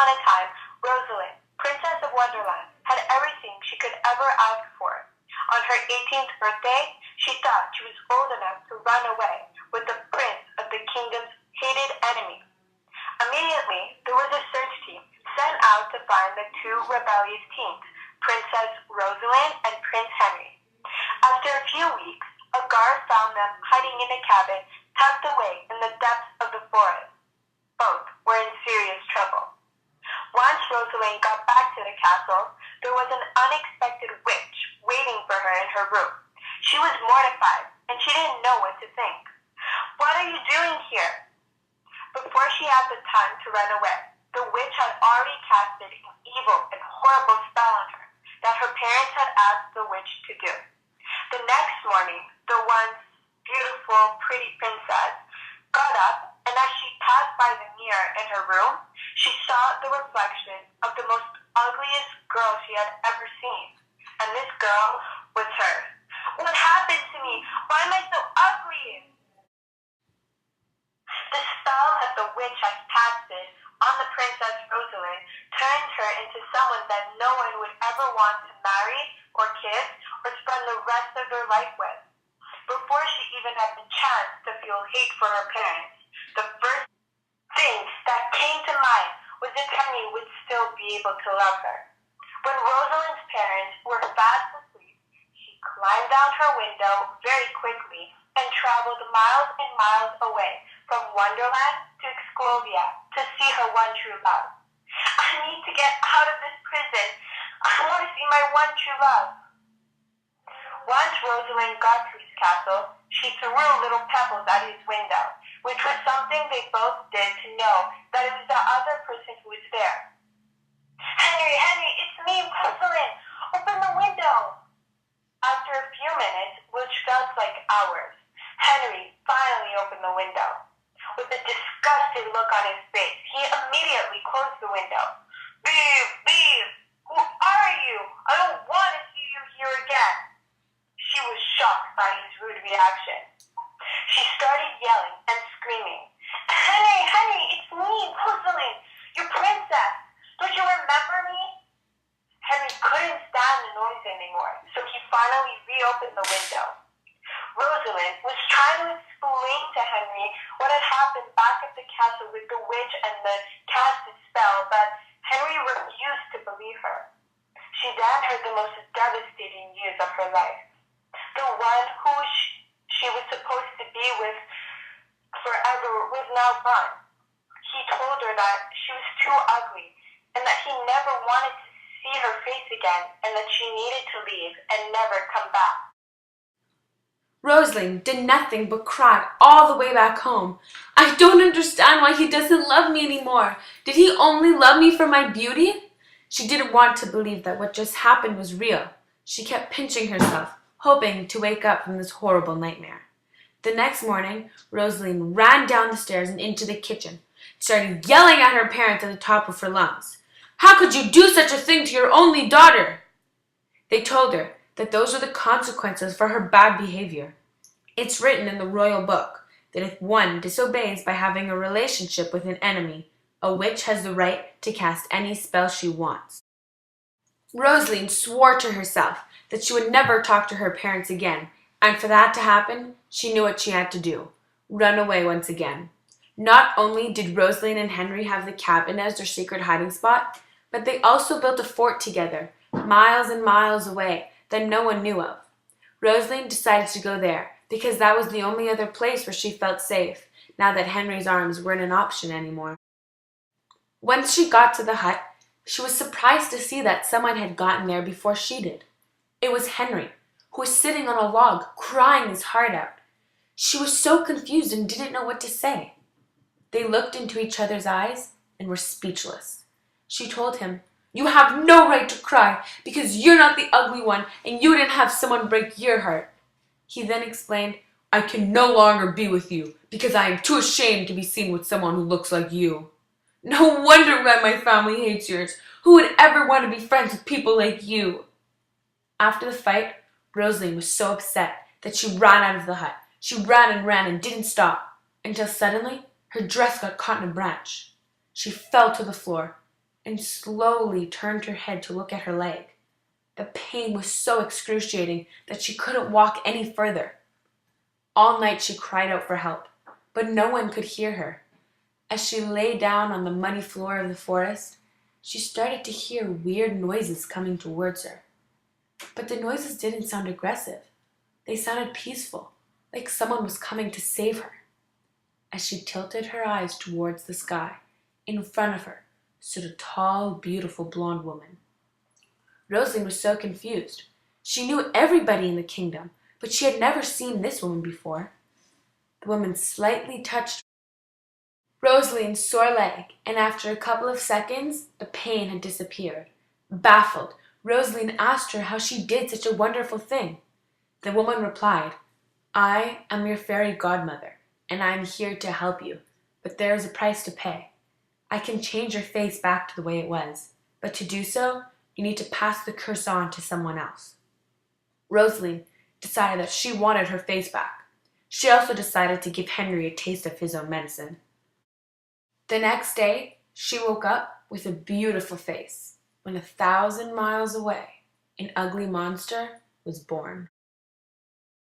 upon a time, Rosalind, Princess of Wonderland, had everything she could ever ask for. On her 18th birthday, she thought she was old enough to run away with the prince of the kingdom's hated enemy. Immediately, there was a search team sent out to find the two rebellious teens, Princess Rosalind and Prince Henry. After a few weeks, a guard found them hiding in a cabin tucked away in the depths of the forest. Both were in serious trouble. Once Rosalind got back to the castle, there was an unexpected witch waiting for her in her room. She was mortified, and she didn't know what to think. "What are you doing here?" Before she had the time to run away, the witch had already casted an evil and horrible spell on her that her parents had asked the witch to do. The next morning, the once beautiful, pretty princess got up, and as she passed by the mirror in her room, she saw the reflection of the most ugliest girl she had ever seen. And this girl was her. "What happened to me? Why am I so ugly?" The spell that the witch had casted on the Princess Rosalind turned her into someone that no one would ever want to marry or kiss or spend the rest of their life with. Before she even had the chance to feel hate for her parents, the first thing that came to mind was if Henry would still be able to love her. When Rosalind's parents were fast asleep, she climbed out her window very quickly and traveled miles and miles away from Wonderland to Exclovia to see her one true love. "I need to get out of this prison. I want to see my one true love." Once Rosalind got to his castle, she threw little pebbles at his window, which was something they both did to know that it was the other person who was there. Henry, it's me, Rosalind. Open the window." After a few minutes, which felt like hours, Henry finally opened the window. With a disgusted look on his face, he immediately closed the window. Leave! Who are you? I don't want to see you here again." She was shocked by his rude reaction. She started yelling and screaming. Henry, it's me, Rosalind, your princess. Don't you remember me?" Henry couldn't stand the noise anymore, so he finally reopened the window. Rosalind was trying to explain to Henry what had happened back at the castle with the witch and the casted spell, but Henry refused to believe her. She then heard the most devastating news of her life. The one who she was supposed to be with forever was now gone. He told her that she was too ugly and that he never wanted to see her face again and that she needed to leave and never come back. Rosalind did nothing but cry all the way back home. "I don't understand why he doesn't love me anymore. Did he only love me for my beauty?" She didn't want to believe that what just happened was real. She kept pinching herself, hoping to wake up from this horrible nightmare. The next morning, Rosalind ran down the stairs and into the kitchen, started yelling at her parents at the top of her lungs. "How could you do such a thing to your only daughter?" They told her that those were the consequences for her bad behavior. It's written in the royal book that if one disobeys by having a relationship with an enemy, a witch has the right to cast any spell she wants. Rosalind swore to herself that she would never talk to her parents again, and for that to happen, she knew what she had to do: run away once again. Not only did Rosalind and Henry have the cabin as their secret hiding spot, but they also built a fort together, miles and miles away, that no one knew of. Rosalind decided to go there because that was the only other place where she felt safe, now that Henry's arms weren't an option anymore. Once she got to the hut, she was surprised to see that someone had gotten there before she did. It was Henry, who was sitting on a log, crying his heart out. She was so confused and didn't know what to say. They looked into each other's eyes and were speechless. She told him, "You have no right to cry because you're not the ugly one and you didn't have someone break your heart." He then explained, "I can no longer be with you because I am too ashamed to be seen with someone who looks like you. No wonder why my family hates yours. Who would ever want to be friends with people like you?" After the fight, Rosalind was so upset that she ran out of the hut. She ran and didn't stop until suddenly her dress got caught in a branch. She fell to the floor and slowly turned her head to look at her leg. The pain was so excruciating that she couldn't walk any further. All night she cried out for help, but no one could hear her. As she lay down on the muddy floor of the forest, she started to hear weird noises coming towards her. But the noises didn't sound aggressive. They sounded peaceful, like someone was coming to save her. As she tilted her eyes towards the sky, in front of her stood a tall, beautiful blonde woman. Rosalind was so confused. She knew everybody in the kingdom, but she had never seen this woman before. The woman slightly touched Rosalind's sore leg, and after a couple of seconds, the pain had disappeared. Baffled, Rosalind asked her how she did such a wonderful thing. The woman replied, "I am your fairy godmother, and I am here to help you, but there is a price to pay. I can change your face back to the way it was, but to do so, you need to pass the curse on to someone else." Rosalind decided that she wanted her face back. She also decided to give Henry a taste of his own medicine. The next day, she woke up with a beautiful face when 1,000 miles away, an ugly monster was born.